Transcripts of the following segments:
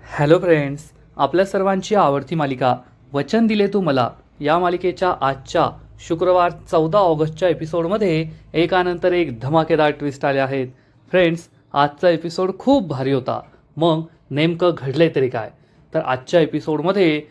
Hello friends, आपल्या सर्वांची आवडती मालिका वचन दिले तू मला या मालिकेच्या आजच्या शुक्रवार 14 ऑगस्टच्या एपिसोडमध्ये एकानंतर एक धमाकेदार ट्विस्ट आले आहेत. फ्रेंड्स, आजचा एपिसोड खूप भारी होता. मग नेमकं घडले तरी काय? तर आजच्या एपिसोडमध्ये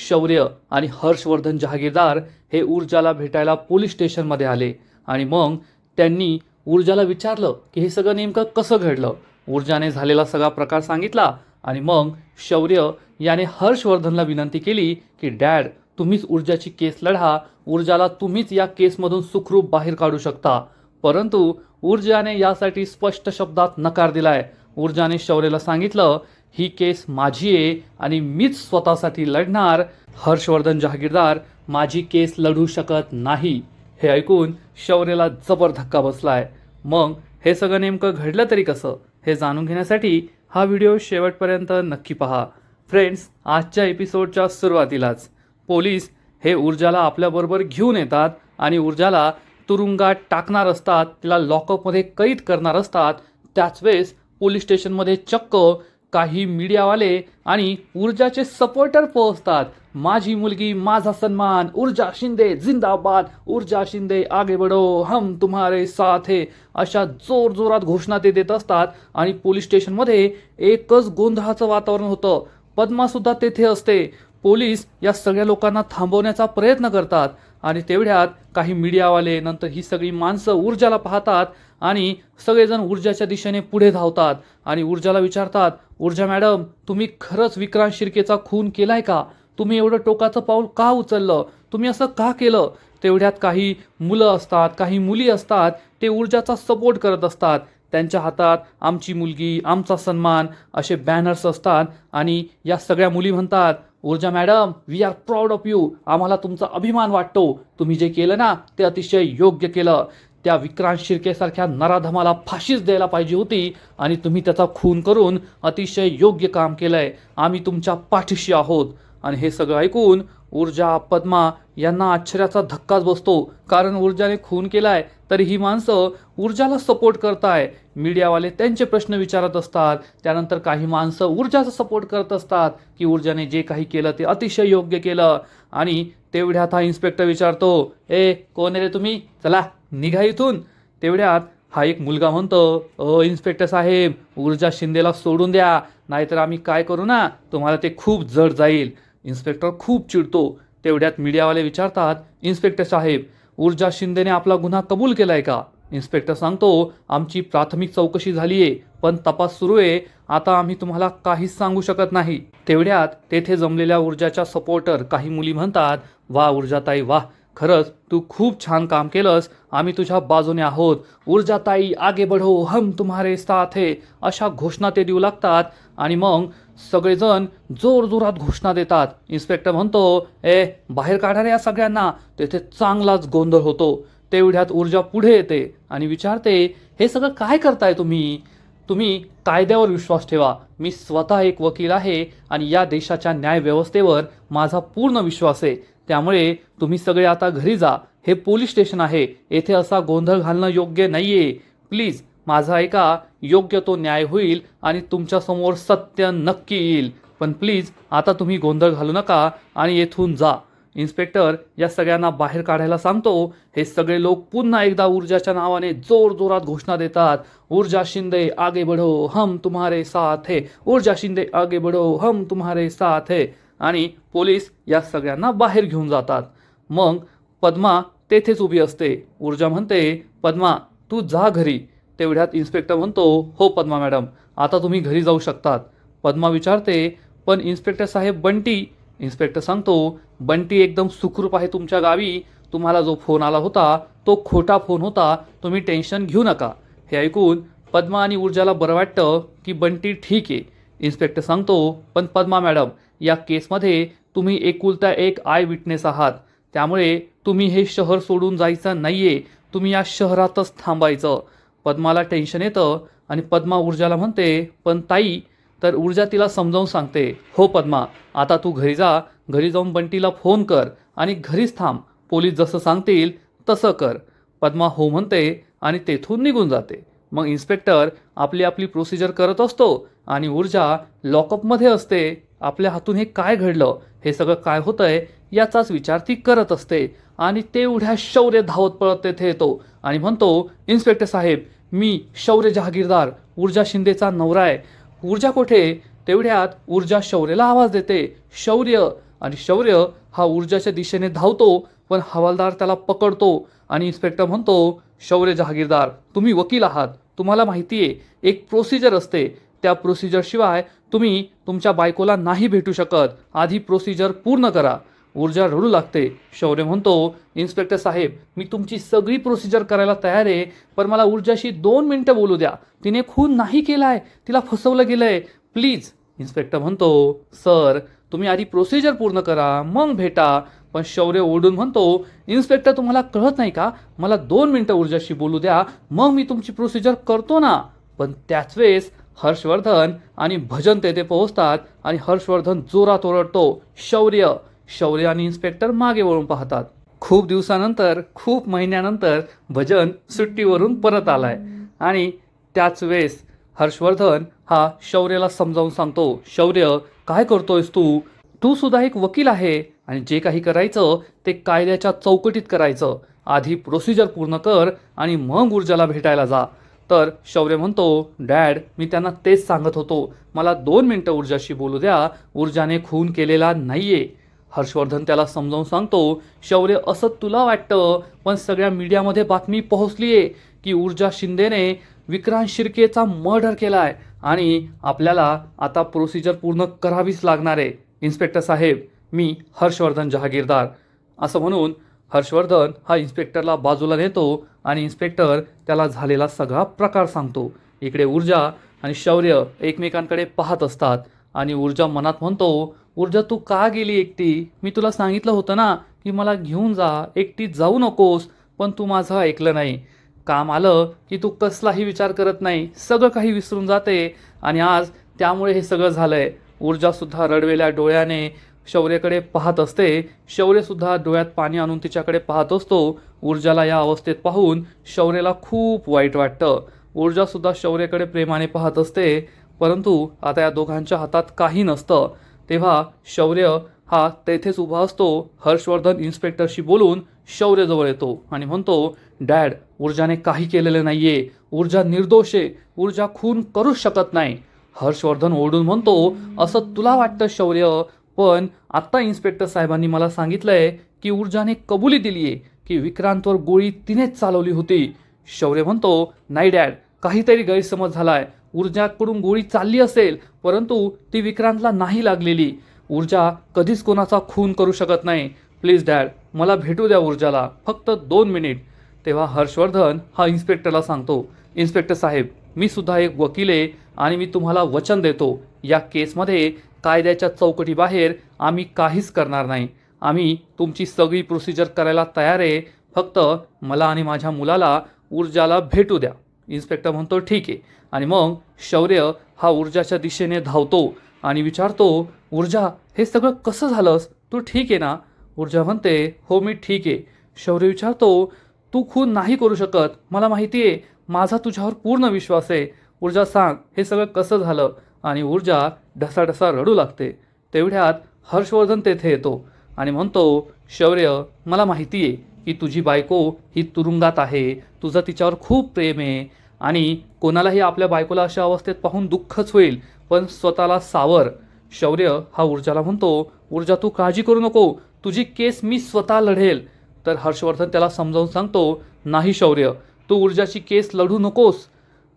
शौर्य आणि हर्षवर्धन जहागीरदार हे ऊर्जाला भेटायला पोलीस स्टेशनमध्ये आले आणि मग त्यांनी ऊर्जाला विचारलं की हे सगळं नेमकं कसं घडलं. ऊर्जाने झालेला सगळा प्रकार सांगितला आणि मग शौर्य याने हर्षवर्धनला विनंती केली की डॅड, तुम्हीच ऊर्जाची केस लढा, ऊर्जाला तुम्हीच या केसमधून सुखरूप बाहेर काढू शकता. परंतु ऊर्जाने यासाठी स्पष्ट शब्दात नकार दिलाय. ऊर्जाने शौर्यला सांगितलं, ही केस माझी आहे आणि मीच स्वतःसाठी लढणार. हर्षवर्धन जहागीरदार माझी केस लढू शकत नाही. हे ऐकून शौर्यला जबर धक्का बसलाय. मग हे सगळं नेमकं घडलं तरी कसं हे जाणून घेण्यासाठी हा व्हिडिओ शेवटपर्यंत नक्की पहा. फ्रेंड्स, आजच्या एपिसोडच्या सुरुवातीलाच पोलीस हे ऊर्जाला आपल्याबरोबर घेऊन येतात आणि ऊर्जाला तुरुंगात टाकणार असतात, तिला लॉकअपमध्ये कैद करणार असतात. त्याच वेळेस पोलीस स्टेशनमध्ये चक्क काही मीडियावाले आणि ऊर्जाचे सपोर्टर पोहोचतात. माझी मुलगी, माझा सन्मान, ऊर्जा शिंदे जिंदाबाद, ऊर्जा शिंदे आगे बढ़ो, हम तुम्हारे साथ है, अशा जोरजोरात घोषणा ते देत असतात. आणि पोलीस स्टेशनमध्ये एकच गोंधळाचं वातावरण होतं. पद्मासुद्धा तेथे असते. पोलीस या सगळ्या लोकांना थांबवण्याचा प्रयत्न करतात आणि तेवढ्यात काही मीडियावाले, नंतर ही सगळी माणसं ऊर्जाला पाहतात आणि सगळेजण ऊर्जाच्या दिशेने पुढे धावतात आणि ऊर्जाला विचारतात, ऊर्जा मॅडम, तुम्ही खरंच विक्रांत शिर्केचा खून केलाय का? तुम्ही एवढं टोकाचं पाऊल का उचललं? तुम्ही असं का केलं? तेवढ्यात काही मुलं असतात, काही मुली असतात, ते ऊर्जाचा सपोर्ट करत असतात. त्यांच्या हातात आमची मुलगी, आमचा सन्मान असे बॅनर्स असतात आणि या सगळ्या मुली म्हणतात, Urja madam, we are proud of you, आम्हाला तुमचा अभिमान वाटतो. तुम्ही जे केलं ना ते अतिशय योग्य केलं. त्या विक्रांत शिर्केसारख्या नराधमाला फाशीच द्यायला पाहिजे होती आणि तुम्ही त्याचा खून करून अतिशय योग्य काम केलंय. आम्ही तुमच्या पाठीशी आहोत. आणि हे सगळं ऐकून ऊर्जा, पद्मा यांना आश्चर्याचा धक्काच बसतो. कारण ऊर्जाने खून केलाय तरी ही माणसं ऊर्जाला सपोर्ट करताय. मीडियावाले त्यांचे प्रश्न विचारत असतात. त्यानंतर काही माणसं ऊर्जाचा सपोर्ट करत असतात की ऊर्जाने जे काही केलं ते अतिशय योग्य केलं. आणि तेवढ्यात हा इन्स्पेक्टर विचारतो, ए कोण आहे रे तुम्ही? चला निघा इथून. तेवढ्यात हा एक मुलगा म्हणतो, इन्स्पेक्टर साहेब, ऊर्जा शिंदेला सोडून द्या, नाहीतर आम्ही काय करू ना, तुम्हाला ते खूप जड जाईल. इन्स्पेक्टर खूप चिडतो. तेवढ्यात मीडियावाले विचारतात, इन्स्पेक्टर साहेब, ऊर्जा शिंदेने आपला गुन्हा कबूल केलाय का? इन्स्पेक्टर सांगतो, आमची प्राथमिक चौकशी झाली आहे, पण तपास सुरू आहे. आता आम्ही तुम्हाला काहीच सांगू शकत नाही. तेवढ्यात तेथे जमलेल्या ऊर्जाच्या सपोर्टर काही मुली म्हणतात, वा ऊर्जाताई वा, खरंच तू खूप छान काम केलंस, आम्ही तुझ्या बाजूने आहोत. ऊर्जाताई आगे बढ़ो, हम तुम्हारे साथ है, अशा घोषणा ते देऊ लागतात. आणि मग सगळेजण जोरजोरात घोषणा देतात. इन्स्पेक्टर म्हणतो, ए बाहेर काढा रे या सगळ्यांना. तेथे चांगलाच गोंधळ होतो. तेवढ्यात ऊर्जा पुढे येते आणि विचारते, हे सगळं काय करताय तुम्ही? तुम्ही कायद्यावर विश्वास ठेवा. मी स्वतः एक वकील आहे आणि या देशाच्या न्यायव्यवस्थेवर माझा पूर्ण विश्वास आहे. त्यामुळे तुम्ही सगळे आता घरी जा. हे पोलीस स्टेशन आहे, येथे असा गोंधळ घालणं योग्य नाहीये. प्लीज माझा ऐका, योग्य तो न्याय होईल आणि तुमच्यासमोर सत्य नक्की येईल. पण प्लीज आता तुम्ही गोंधळ घालू नका आणि येथून जा. इन्स्पेक्टर या सगळ्यांना बाहेर काढायला सांगतो. हे सगळे लोक पुन्हा एकदा ऊर्जाच्या नावाने जोरजोरात घोषणा देतात, ऊर्जा शिंदे आगे बढ़ो, हम तुम्हारे साथ है, ऊर्जा शिंदे आगे बढ़ो, हम तुम्हारे साथ है. आणि पोलीस या सगळ्यांना बाहेर घेऊन जातात. मग पद्मा तेथेच उभी असते. ऊर्जा म्हणते, पद्मा तू जा घरी. तेवढ्यात इन्स्पेक्टर म्हणतो, हो पद्मा मॅडम, आता तुम्ही घरी जाऊ शकतात. पद्मा विचारते, पण इन्स्पेक्टर साहेब बंटी? इन्स्पेक्टर सांगतो, बंटी एकदम सुखरूप आहे तुमच्या गावी. तुम्हाला जो फोन आला होता तो खोटा फोन होता, तुम्ही टेन्शन घेऊ नका. हे ऐकून पद्मा आणि ऊर्जाला बरं वाटतं की बंटी ठीक आहे. इन्स्पेक्टर सांगतो, पण पद्मा मॅडम, या केसमध्ये तुम्ही एकुलता एक आय विटनेस आहात. त्यामुळे तुम्ही हे शहर सोडून जायचं नाहीये, तुम्ही या शहरातच थांबायचं. पद्माला टेन्शन येतं आणि पद्मा ऊर्जाला म्हणते, पण ताई? तर ऊर्जा तिला समजावून सांगते, हो पद्मा, आता तू घरी जा. घरी जाऊन बंटीला फोन कर आणि घरीच थांब. पोलीस जसं सांगतील तसं कर. पद्मा हो म्हणते आणि तेथून निघून जाते. मग इन्स्पेक्टर आपली आपली प्रोसिजर करत असतो आणि ऊर्जा लॉकअपमध्ये असते. आपल्या हातून हे काय घडलं, हे सगळं काय होतंय याचाच विचार ती करत असते. आणि तेवढ्या शौर्य धावत पळत तेथे येतो आणि म्हणतो, इन्स्पेक्टर साहेब, मी शौर्य जहागीरदार, ऊर्जा शिंदेचा नवरा आहे. ऊर्जा कुठे? तेवढ्यात ऊर्जा शौर्यला आवाज देते, शौर्य. आणि शौर्य हा ऊर्जाच्या दिशेने धावतो, पण हवालदार त्याला पकडतो. आणि इन्स्पेक्टर म्हणतो, शौर्य जहागीरदार, तुम्ही वकील आहात, तुम्हाला माहिती आहे एक प्रोसिजर असते, त्या प्रोसिजरशिवाय तुम्ही तुमच्या बायकोला नाही भेटू शकत. आधी प्रोसिजर पूर्ण करा. ऊर्जा रडू लागते. शौर्य म्हणतो, इन्स्पेक्टर साहेब, मी तुमची सगळी प्रोसिजर करायला तयार आहे, पण मला ऊर्जाशी 2 मिनिटं बोलू द्या. तिने खून नाही केलाय, तिला फसवलं गेलंय, प्लीज. इन्स्पेक्टर म्हणतो, सर, तुम्ही आधी प्रोसिजर पूर्ण करा, मग भेटा. पण शौर्य ओरडून म्हणतो, इन्स्पेक्टर, तुम्हाला कळत नाही का? मला 2 मिनिटं ऊर्जाशी बोलू द्या, मग मी तुमची प्रोसिजर करतो ना. पण त्याच वेळेस हर्षवर्धन आणि भजन तेथे पोहोचतात आणि हर्षवर्धन जोरात ओरडतो, शौर्य. शौर्य आणि इन्स्पेक्टर मागे वळून पाहतात. खूप दिवसानंतर, खूप महिन्यानंतर भजन सुट्टीवरून परत आलाय आणि त्याच वेळेस हर्षवर्धन हा शौर्यला समजावून सांगतो, शौर्य, काय करतोयस तू? तू सुद्धा एक वकील आहे आणि जे काही करायचं ते कायद्याच्या चौकटीत करायचं. आधी प्रोसिजर पूर्ण कर आणि मग ऊर्जाला भेटायला जा. तर शौर्य म्हणतो, डॅड, मी त्यांना तेच सांगत होतो, मला 2 मिनिटं ऊर्जाशी बोलू द्या, ऊर्जाने खून केलेला नाहीये. हर्षवर्धन त्याला समजावून सांगतो, शौर्य, असं तुला वाटतं, पण सगळ्या मीडियामध्ये बातमी पोहोचलीये की ऊर्जा शिंदेने विक्रांत शिर्केचा मर्डर केलाय आणि आपल्याला आता प्रोसिजर पूर्ण करावीच लागणार आहे. इन्स्पेक्टर साहेब, मी हर्षवर्धन जहागीरदार. असं म्हणून हर्षवर्धन हा इन्स्पेक्टरला बाजूला नेतो आणि इन्स्पेक्टर त्याला झालेला सगळा प्रकार सांगतो. इकडे ऊर्जा आणि शौर्य एकमेकांकडे पाहत असतात आणि ऊर्जा मनात म्हणतो, ऊर्जा, तू का गेली एकटी? मी तुला सांगितलं होतं ना की मला घेऊन जा, एकटी जाऊ नकोस, पण तू माझं ऐकलं नाही. काम आलं की तू कसलाही विचार करत नाही, सगळं काही विसरून जाते आणि आज त्यामुळे हे सगळं झालंय. ऊर्जासुद्धा रडवेल्या डोळ्याने शौर्यकडे पाहत असते. शौर्यसुद्धा डोळ्यात पाणी आणून तिच्याकडे पाहत असतो. ऊर्जाला या अवस्थेत पाहून शौर्यला खूप वाईट वाटतं. ऊर्जासुद्धा शौर्यकडे प्रेमाने पाहत असते, परंतु आता या दोघांच्या हातात काही नसतं. तेव्हा शौर्य हा तेथेच उभा असतो. हर्षवर्धन इन्स्पेक्टरशी बोलून शौर्यजवळ येतो आणि म्हणतो, डॅड, ऊर्जाने काही केलेलं नाहीये, ऊर्जा निर्दोष आहे, ऊर्जा खून करूच शकत नाही. हर्षवर्धन ओरडून म्हणतो, असं तुला वाटतं शौर्य, पण आत्ता इन्स्पेक्टर साहेबांनी मला सांगितलंय की ऊर्जाने कबुली दिलीये की विक्रांतवर गोळी तिनेच चालवली होती. शौर्य म्हणतो, नाही डॅड, काहीतरी गैरसमज झालाय. ऊर्जाकडून गोळी चालली असेल, परंतु ती विक्रांतला नाही लागलेली. ऊर्जा कधीच कोणाचा खून करू शकत नाही. प्लीज डॅड, मला भेटू द्या ऊर्जाला, फक्त 2 मिनिट. तेव्हा हर्षवर्धन हा इन्स्पेक्टरला सांगतो, इन्स्पेक्टर साहेब, मी सुद्धा एक वकील आहे आणि मी तुम्हाला वचन देतो, या केसमध्ये कायद्याच्या चौकटीबाहेर आम्ही काहीच करणार नाही. आम्ही तुमची सगळी प्रोसिजर करायला तयार आहे, फक्त मला आणि माझ्या मुलाला ऊर्जाला भेटू द्या. इन्स्पेक्टर म्हणतो, ठीक आहे. आणि मग शौर्य हा ऊर्जाच्या दिशेने धावतो आणि विचारतो, ऊर्जा, हे सगळं कसं झालंस? तू ठीक आहे ना? ऊर्जा म्हणते, हो, मी ठीक आहे. शौर्य विचारतो, तू खून नाही करू शकत, मला माहिती आहे, माझा तुझ्यावर पूर्ण विश्वास आहे. ऊर्जा, सांग, हे सगळं कसं झालं? आणि ऊर्जा ढसाढसा रडू लागते. तेवढ्यात हर्षवर्धन तेथे येतो आणि म्हणतो, शौर्य, मला माहिती आहे की तुझी बायको ही तुरुंगात आहे, तुझं तिच्यावर खूप प्रेम आहे आणि कोणालाही आपल्या बायकोला अशा अवस्थेत पाहून दुःखच होईल, पण स्वतःला सावर. शौर्य हा ऊर्जाला म्हणतो, ऊर्जा, तू काळजी करू नको, तुझी केस मी स्वतः लढेल. तर हर्षवर्धन त्याला समजावून सांगतो, नाही शौर्य, तू ऊर्जाची केस लढू नकोस.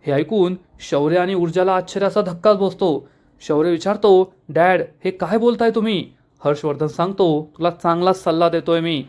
हे ऐकून शौर्य आणि ऊर्जाला आश्चर्याचा धक्काच बसतो. शौर्य विचारतो, डॅड, हे काय बोलताय तुम्ही? हर्षवर्धन सांगतो, तुला चांगला सल्ला देतोय मी.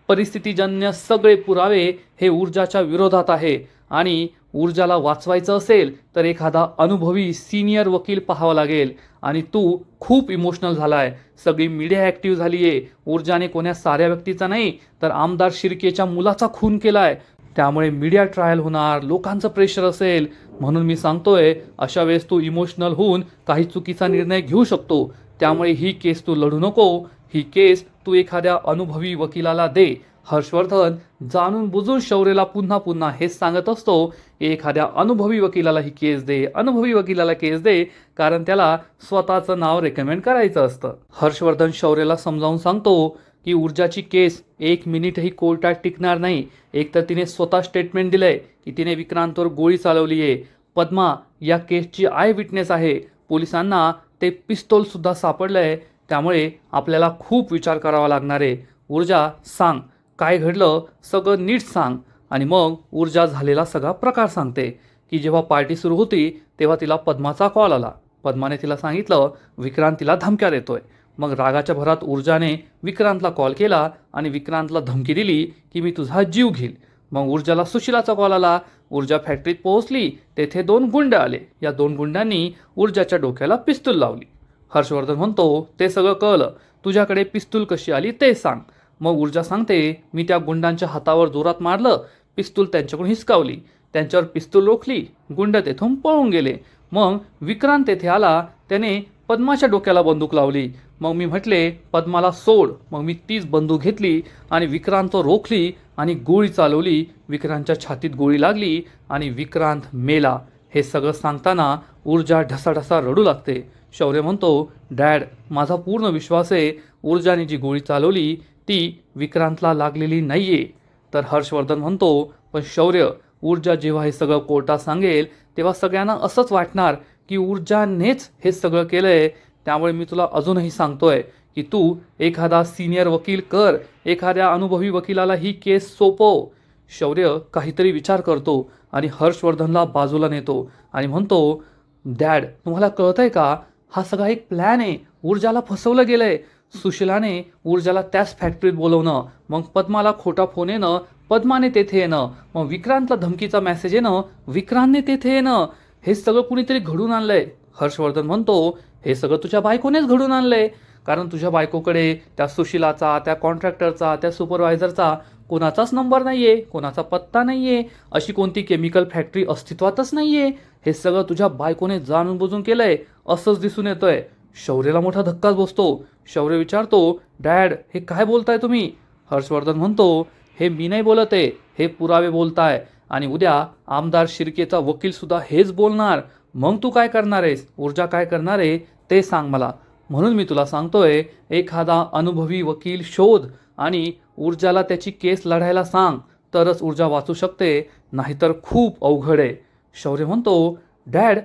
परिस्थितीजन्य सगळे पुरावे हे ऊर्जाच्या विरोधात आहे आणि ऊर्जाला वाचवायचं असेल तर एखादा अनुभवी सिनियर वकील पाहावा लागेल. आणि तू खूप इमोशनल झालाय, सगळी मीडिया ॲक्टिव्ह झाली आहे. ऊर्जाने कोण्या साऱ्या व्यक्तीचा नाही तर आमदार शिर्केच्या मुलाचा खून केलाय, त्यामुळे मीडिया ट्रायल होणार, लोकांचं प्रेशर असेल. म्हणून मी सांगतोय, अशा वेळेस तू इमोशनल होऊन काही चुकीचा निर्णय घेऊ शकतो. त्यामुळे ही केस तू लढू नको, ही केस तू एखाद्या अनुभवी वकिलाला दे. हर्षवर्धन जाणून बुजून शौर्यला पुन्हा पुन्हा हेच सांगत असतो एखाद्या अनुभवी वकिलाला ही केस दे, अनुभवी वकिलाला केस दे, कारण त्याला स्वतःचं नाव रेकमेंड करायचं असतं. हर्षवर्धन शौर्यला समजावून सांगतो की ऊर्जाची केस 1 मिनिटही कोर्टात टिकणार नाही. एकतर तिने स्वतः स्टेटमेंट दिलंय की तिने विक्रांतवर गोळी चालवली आहे. पद्मा या केसची आय विटनेस आहे. पोलिसांना ते पिस्तूलसुद्धा सापडलंय. त्यामुळे आपल्याला खूप विचार करावा लागणार आहे. ऊर्जा, सांग काय घडलं, सगळं नीट सांग. आणि मग ऊर्जा झालेला सगळा प्रकार सांगते की जेव्हा पार्टी सुरू होती तेव्हा तिला पद्माचा कॉल आला. पद्माने तिला सांगितलं विक्रांत तिला धमक्या देतोय. मग रागाच्या भरात ऊर्जाने विक्रांतला कॉल केला आणि विक्रांतला धमकी दिली की मी तुझा जीव घेईल. मग ऊर्जाला सुशिलाचा कॉल आला. ऊर्जा फॅक्टरीत पोहोचली. तेथे 2 गुंड आले. या 2 गुंडांनी ऊर्जाच्या डोक्याला पिस्तूल लावली. हर्षवर्धन म्हणतो ते सगळं कळलं, तुझ्याकडे पिस्तूल कशी आली ते सांग. मग ऊर्जा सांगते मी त्या गुंडांच्या हातावर जोरात मारलं, पिस्तूल त्यांच्याकडून हिसकावली, त्यांच्यावर पिस्तूल रोखली, गुंड तेथून पळून गेले. मग विक्रांत तेथे आला. त्याने पद्माच्या डोक्याला बंदूक लावली. मग मी म्हटले पद्माला सोड. मग मी तीच बंदूक घेतली आणि विक्रांत रोखली आणि गोळी चालवली. विक्रांतच्या छातीत गोळी लागली आणि विक्रांत मेला. हे सगळं सांगताना ऊर्जा ढसाढसा रडू लागते. शौर्य म्हणतो डॅड, माझा पूर्ण विश्वास आहे ऊर्जाने जी गोळी चालवली ती विक्रांतला लागलेली नाहीये. तर हर्षवर्धन म्हणतो पण शौर्य, ऊर्जा जेव्हा हे सगळं कोर्टात सांगेल तेव्हा सगळ्यांना असंच वाटणार की ऊर्जानेच हे सगळं केलंय. त्यामुळे मी तुला अजूनही सांगतोय की तू एखादा सिनियर वकील कर, एखाद्या अनुभवी वकिलाला ही केस सोपव. शौर्य काहीतरी विचार करतो आणि हर्षवर्धनला बाजूला नेतो आणि म्हणतो डॅड, तुम्हाला कळतंय का, हा सगळा एक प्लॅन आहे. ऊर्जाला फसवलं गेलंय. सुशिलाने ऊर्जाला त्याच फॅक्टरीत बोलवणं, मग पद्माला खोटा फोन येणं, पद्माने तेथे येणं, मग विक्रांतला धमकीचा मेसेज येणं, विक्रांतने तेथे येणं, हे सगळं कुणीतरी घडून आणलंय. हर्षवर्धन म्हणतो हे सगळं तुझ्या बायकोनेच घडून आणलंय. कारण तुझ्या बायकोकडे त्या सुशिलाचा, त्या कॉन्ट्रॅक्टरचा, त्या सुपरवायझरचा कोणाचाच नंबर नाहीये, कोणाचा पत्ता नाहीये. अशी कोणती केमिकल फॅक्टरी अस्तित्वातच नाहीये. हे सगळं तुझ्या बायकोने जाणून बुजून केलंय असंच दिसून येतंय. शौर्यला मोठा धक्काच बसतो. शौर्य विचारतो डॅड, हे काय बोलताय तुम्ही? हर्षवर्धन म्हणतो हे मी नाही बोलत आहे, हे पुरावे बोलताय. आणि उद्या आमदार शिर्केचा वकील सुद्धा हेच बोलणार. मग तू काय करणार आहेस? ऊर्जा काय करणार आहे ते सांग मला. म्हणून मी तुला सांगतोय एखादा अनुभवी वकील शोध आणि ऊर्जाला त्याची केस लढायला सांग, तरच ऊर्जा वाचू शकते, नाहीतर खूप अवघड आहे. शौर्य म्हणतो डॅड,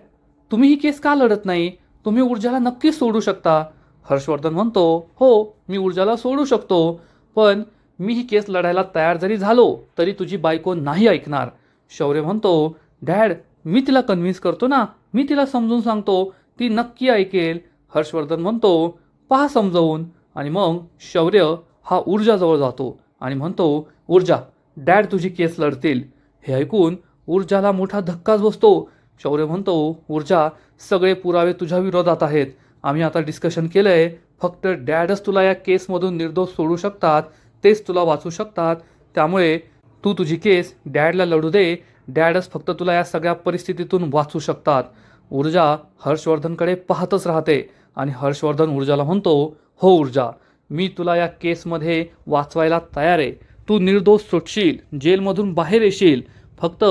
तुम्ही ही केस का लढत नाही? तुम्ही ऊर्जाला नक्कीच सोडू शकता. हर्षवर्धन म्हणतो हो, मी ऊर्जाला सोडू शकतो, पण मी ही केस लढायला तयार जरी झालो तरी तुझी बायको नाही ऐकणार. शौर्य म्हणतो डॅड, मी तिला कन्व्हिन्स करतो ना, मी तिला समजून सांगतो, ती नक्की ऐकेल. हर्षवर्धन म्हणतो पहा समजावून. आणि मग शौर्य हा ऊर्जाजवळ जातो आणि म्हणतो ऊर्जा, डॅड तुझी केस लढतील. हे ऐकून ऊर्जाला मोठा धक्काच बसतो. शौर्य म्हणतो ऊर्जा, सगळे पुरावे तुझ्या विरोधात आहेत. आम्ही आता डिस्कशन केलंय, फक्त डॅडच तुला या केसमधून निर्दोष सोडू शकतात, तेच तुला वाचू शकतात. त्यामुळे तू तुझी केस डॅडला लढू दे. डॅडच फक्त तुला या सगळ्या परिस्थितीतून वाचू शकतात. ऊर्जा हर्षवर्धनकडे पाहतच राहते आणि हर्षवर्धन ऊर्जाला म्हणतो हो ऊर्जा, मी तुला या केसमध्ये वाचवायला तयार आहे. तू निर्दोष सुटशील, जेलमधून बाहेर येशील. फक्त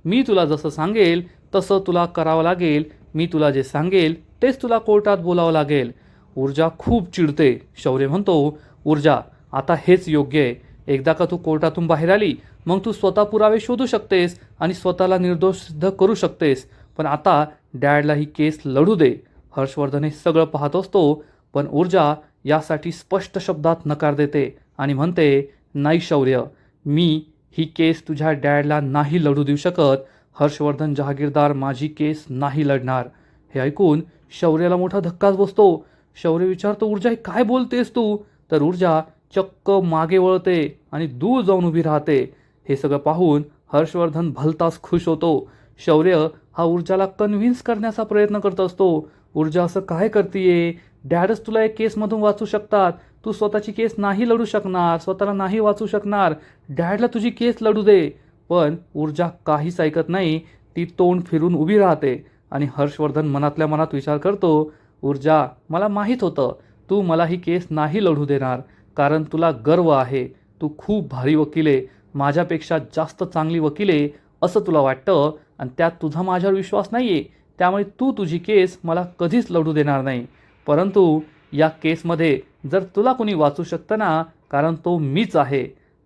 मी तुला जसं सांगेल तसं तुला करावं लागेल. मी तुला जे सांगेल तेच तुला कोर्टात बोलावं लागेल. ऊर्जा खूप चिडते. शौर्य म्हणतो ऊर्जा, आता हेच योग्य आहे. एकदा का तू कोर्टातून बाहेर आली मग तू स्वतः पुरावे शोधू शकतेस आणि स्वतःला निर्दोष सिद्ध करू शकतेस. पण आता डॅडला ही केस लढू दे. हर्षवर्धन हे सगळं पाहत असतो, पण ऊर्जा यासाठी स्पष्ट शब्दात नकार देते आणि म्हणते नाही शौर्य, मी ही केस तुझ्या डॅडला नाही लढू देऊ शकत. हर्षवर्धन जहागीरदार माझी केस नाही लढणार. हे ऐकून शौर्याला मोठा धक्काच बसतो. शौर्य विचारतो ऊर्जा, हे काय बोलतेस तू? तर ऊर्जा चक्क मागे वळते आणि दूर जाऊन उभी राहते. हे सगळं पाहून हर्षवर्धन भलताच खुश होतो. शौर्य हा ऊर्जाला कन्व्हिन्स करण्याचा प्रयत्न करत असतो. ऊर्जा असं काय करतीये? डॅडच तुला एक केसमधून वाचू शकतात. तू स्वतःची केस नाही लढू शकणार, स्वतःला नाही वाचू शकणार. डॅडला तुझी केस लढू दे. पण ऊर्जा काहीच ऐकत नाही. ती तोंड फिरून उभी राहते आणि हर्षवर्धन मनातल्या मनात विचार करतो ऊर्जा, मला माहीत होतं तू मला ही केस नाही लढू देणार, कारण तुला गर्व आहे. तू खूप भारी वकील आहे, माझ्यापेक्षा जास्त चांगली वकील आहे असं तुला वाटतं आणि त्यात तुझा माझ्यावर विश्वास नाही आहे, त्यामुळे तू तुझी केस मला कधीच लढू देणार नाही. परंतु या केसमध्ये जर तुला कोणी वाचू शकतं ना, कारण तो मीच आहे.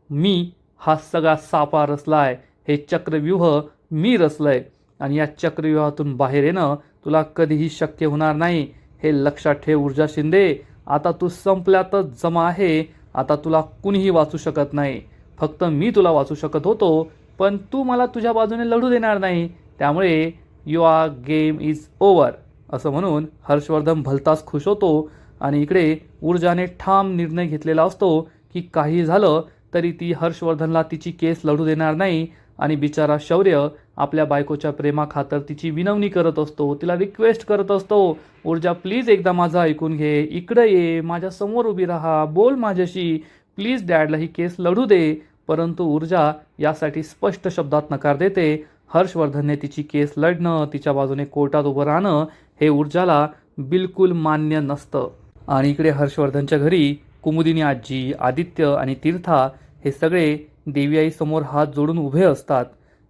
मी हा सगळा सापळा रचलाय, हे चक्रव्यूह मी रचलंय आणि या चक्रव्यूहातून बाहेर येणं तुला कधीही शक्य होणार नाही. हे लक्षात ठेव ऊर्जा शिंदे. आता तू संपल्यातच जमा आहे. आता तुला कुणीही वाचू शकत नाही. फक्त मी तुला वाचू शकत होतो, पण तू मला तुझ्या बाजूने लढू देणार नाही. त्यामुळे युअर गेम इज ओव्हर असं म्हणून हर्षवर्धन भलताच खुश होतो. आणि इकडे ऊर्जाने ठाम निर्णय घेतलेला असतो की काही झालं तरी ती हर्षवर्धनला तिची केस लढू देणार नाही. आणि बिचारा शौर्य आपल्या बायकोच्या प्रेमाखातर तिची विनवणी करत असतो, तिला रिक्वेस्ट करत असतो, ऊर्जा प्लीज एकदा माझं ऐकून घे, इकडे ये, माझ्यासमोर उभी राहा, बोल माझ्याशी, प्लीज डॅडला ही केस लढू दे. परंतु ऊर्जा यासाठी स्पष्ट शब्दात नकार देते. हर्षवर्धनने तिची केस लढणं, तिच्या बाजूने कोर्टात उभं राहणं हे ऊर्जाला बिलकुल मान्य नसतं. आणि इकडे हर्षवर्धनच्या घरी कुमुदिनी आजी, आदित्य आणि तीर्था हे सगळे देवी आईसमोर हात जोडून उभे असतात.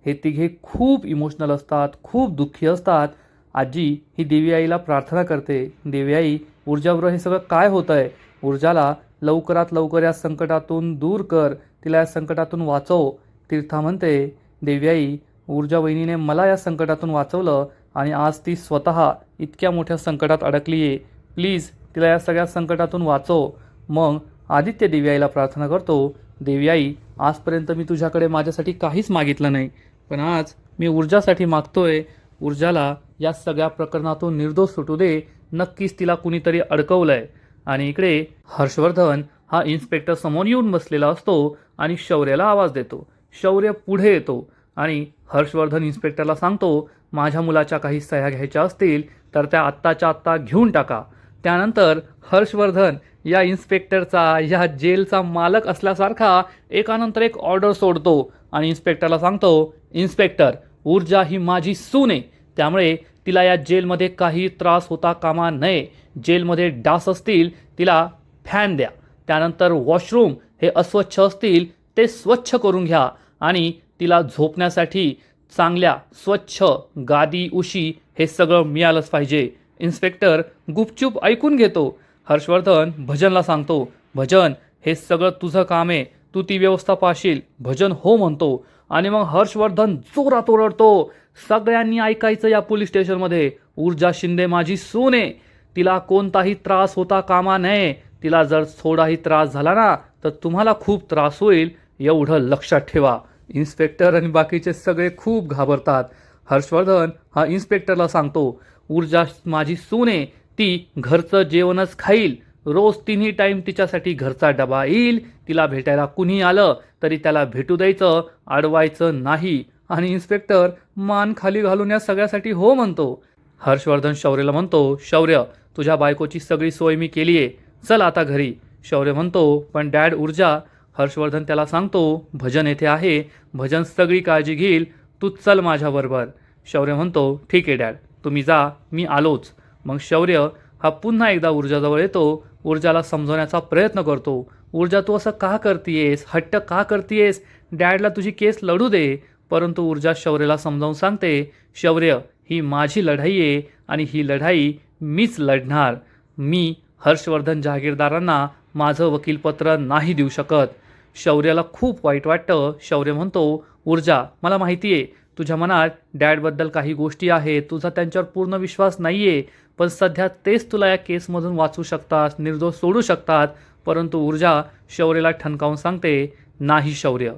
हे तिघे खूप इमोशनल असतात, खूप दुःखी असतात. आजी ही देवी आईला प्रार्थना करते, देवी आई ऊर्जाबरोबर हे सगळं काय होतं आहे, ऊर्जाला लवकरात लवकर या संकटातून दूर कर, तिला या संकटातून वाचव. तीर्था म्हणते, देवी आई ऊर्जा वहिनीने मला या संकटातून वाचवलं आणि आज ती स्वतः इतक्या मोठ्या संकटात अडकली आहे, प्लीज तिला या सगळ्या संकटातून वाचव. मग आदित्य देवी आईला प्रार्थना करतो, देवी आई आजपर्यंत मी तुझ्याकडे माझ्यासाठी काहीच मागितलं नाही, पण आज मी ऊर्जासाठी मागतोय. ऊर्जाला या सगळ्या प्रकरणातून निर्दोष सुटू दे, नक्कीच तिला कुणीतरी अडकवलंय. आणि इकडे हर्षवर्धन हा इन्स्पेक्टर समोर येऊन बसलेला असतो आणि शौर्याला आवाज देतो. शौर्य पुढे येतो आणि हर्षवर्धन इन्स्पेक्टरला सांगतो, माझ्या मुलाच्या काही सह्या घ्यायच्या असतील तर त्या आत्ताच्या आत्ता घेऊन टाका. त्यानंतर हर्षवर्धन या इन्स्पेक्टरचा, या जेलचा मालक असल्यासारखा एकानंतर एक ऑर्डर सोडतो आणि इन्स्पेक्टरला सांगतो, इन्स्पेक्टर ऊर्जा ही माझी सून आहे, त्यामुळे तिला या जेलमध्ये काही त्रास होता कामा नये. जेलमध्ये डास असतील तिला फॅन द्या. त्यानंतर वॉशरूम हे अस्वच्छ असतील ते स्वच्छ करून घ्या आणि तिला झोपण्यासाठी चांगल्या स्वच्छ गादी, उशी हे सगळं मिळालंच पाहिजे. इन्स्पेक्टर गुपचूप ऐकून घेतो. हर्षवर्धन भजनला सांगतो, भजन हे सगळं तुझं काम आहे, तू ती व्यवस्था पाहशील. भजन हो म्हणतो आणि मग हर्षवर्धन जोरात ओरडतो, सगळ्यांनी ऐकायचं या पोलीस स्टेशनमध्ये, ऊर्जा शिंदे माझी सून आहे, तिला कोणताही त्रास होता कामा नये. तिला जर थोडाही त्रास झाला ना तर तुम्हाला खूप त्रास होईल, एवढं लक्षात ठेवा. इन्स्पेक्टर आणि बाकीचे सगळे खूप घाबरतात. हर्षवर्धन हा इन्स्पेक्टरला सांगतो, ऊर्जा माझी सून आहे, ती घरचं जेवणच खाईल, रोज 3 टाईम तिच्यासाठी घरचा डबा येईल, तिला भेटायला कुणी आलं तरी त्याला भेटू द्यायचं, अडवायचं नाही. आणि इन्स्पेक्टर मान खाली घालून या सगळ्यासाठी हो म्हणतो. हर्षवर्धन शौर्यला म्हणतो, शौर्य तुझ्या बायकोची सगळी सोय मी केली आहे, चल आता घरी. शौर्य म्हणतो, पण डॅड ऊर्जा. हर्षवर्धन त्याला सांगतो, भजन येथे आहे, भजन सगळी काळजी घेईल, तू चल माझ्याबरोबर. शौर्य म्हणतो, ठीक आहे डॅड, तुम्ही जा, मी आलोच. मग शौर्य हा पुन्हा एकदा ऊर्जाजवळ येतो, ऊर्जाला समजवण्याचा प्रयत्न करतो, ऊर्जा तू असं का करतीयेस, हट्ट का करतीयेस, डॅडला तुझी केस लढू दे. परंतु ऊर्जा शौर्याला समजावून सांगते, शौर्य ही माझी लढाई आहे आणि ही लढाई मीच लढणार. मी हर्षवर्धन जहागीरदारांना माझं वकीलपत्र नाही देऊ शकत. शौर्याला खूप वाईट वाटतं. शौर्य म्हणतो, ऊर्जा मला माहिती आहे तुझ्या मनात डॅडबद्दल काही गोष्टी आहेत, तुझा त्यांच्यावर पूर्ण विश्वास नाही आहे, पण सध्या तेच तुला या केसमधून वाचू शकतात, निर्दोष सोडू शकतात. परंतु ऊर्जा शौर्याला ठणकावून सांगते, नाही शौर्य,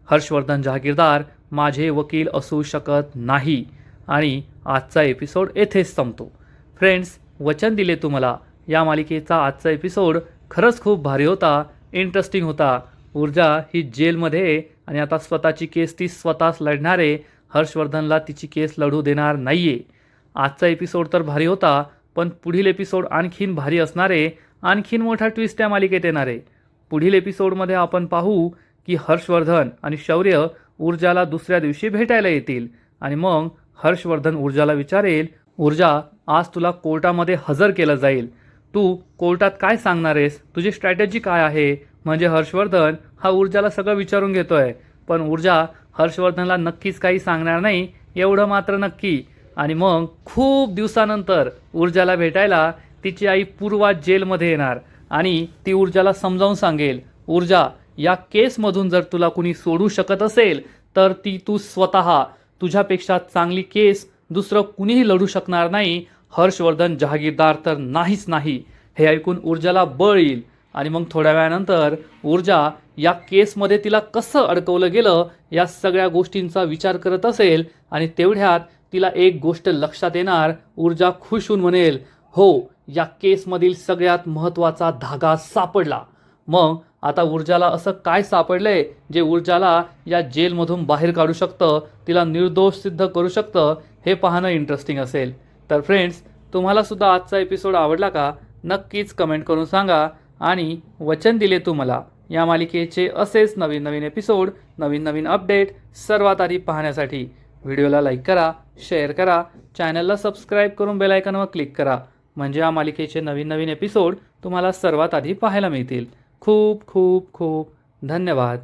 हर्षवर्धन जहागीरदार माझे वकील असू शकत नाही. आणि आजचा एपिसोड येथेच संपतो. फ्रेंड्स, वचन दिले तुम्हाला, या मालिकेचा आजचा एपिसोड खरंच खूप भारी होता, इंटरेस्टिंग होता. ऊर्जा ही जेलमध्ये आणि आता स्वतःची केस ती स्वतःच लढणार आहे, हर्षवर्धनला तिची केस लढू देणार नाही आहे. आजचा एपिसोड तर भारी होता, पण पुढील एपिसोड आणखीन भारी असणार आहे, आणखीन मोठा ट्विस्ट त्या मालिकेत येणार आहे. पुढील एपिसोडमध्ये आपण पाहू की हर्षवर्धन आणि शौर्य ऊर्जाला दुसऱ्या दिवशी भेटायला येतील आणि मग हर्षवर्धन ऊर्जाला विचारेल, ऊर्जा आज तुला कोर्टामध्ये हजर केलं जाईल, तू कोर्टात काय सांगणार आहेस, तुझी स्ट्रॅटेजी काय आहे. म्हणजे हर्षवर्धन हा ऊर्जाला सगळं विचारून घेतोय, पण ऊर्जा हर्षवर्धनला नक्कीच काही सांगणार नाही, एवढं मात्र नक्की. आणि मग खूप दिवसानंतर ऊर्जाला भेटायला तिची आई पूर्वा जेलमध्ये येणार आणि ती ऊर्जाला समजावून सांगेल, ऊर्जा, या केसमधून जर तुला कुणी सोडू शकत असेल तर ती तू स्वतः. तुझ्यापेक्षा चांगली केस दुसरं कुणीही लढू शकणार नाही, हर्षवर्धन जहागीरदार तर नाहीच नाही. हे ऐकून ऊर्जाला बळ येईल आणि मग थोड्या वेळानंतर ऊर्जा या केसमध्ये तिला कसं अडकवलं गेलं या सगळ्या गोष्टींचा विचार करत असेल आणि तेवढ्यात तिला एक गोष्ट लक्षात येणार. ऊर्जा खुश होऊन म्हणेल, हो, या केसमधील सगळ्यात महत्त्वाचा धागा सापडला. मग आता ऊर्जाला असं काय सापडलंय जे ऊर्जाला या जेलमधून बाहेर काढू शकतं, तिला निर्दोष सिद्ध करू शकतं, हे पाहणं इंटरेस्टिंग असेल. तर फ्रेंड्स, तुम्हाला सुद्धा आजचा एपिसोड आवडला का? नक्कीच कमेंट करून सांगा. आणि वचन दिले तू मला या मालिकेचे असेच नवीन नवीन एपिसोड, नवीन नवीन अपडेट सर्वात आधी पाहण्यासाठी व्हिडिओला लाईक करा, शेअर करा, चॅनलला सबस्क्राईब करून बेल आयकॉनवर क्लिक करा. म्हणजे या मालिकेचे नवीन नवीन एपिसोड तुम्हाला सर्वात आधी पाहायला मिळतील. खूप खूप खूप धन्यवाद.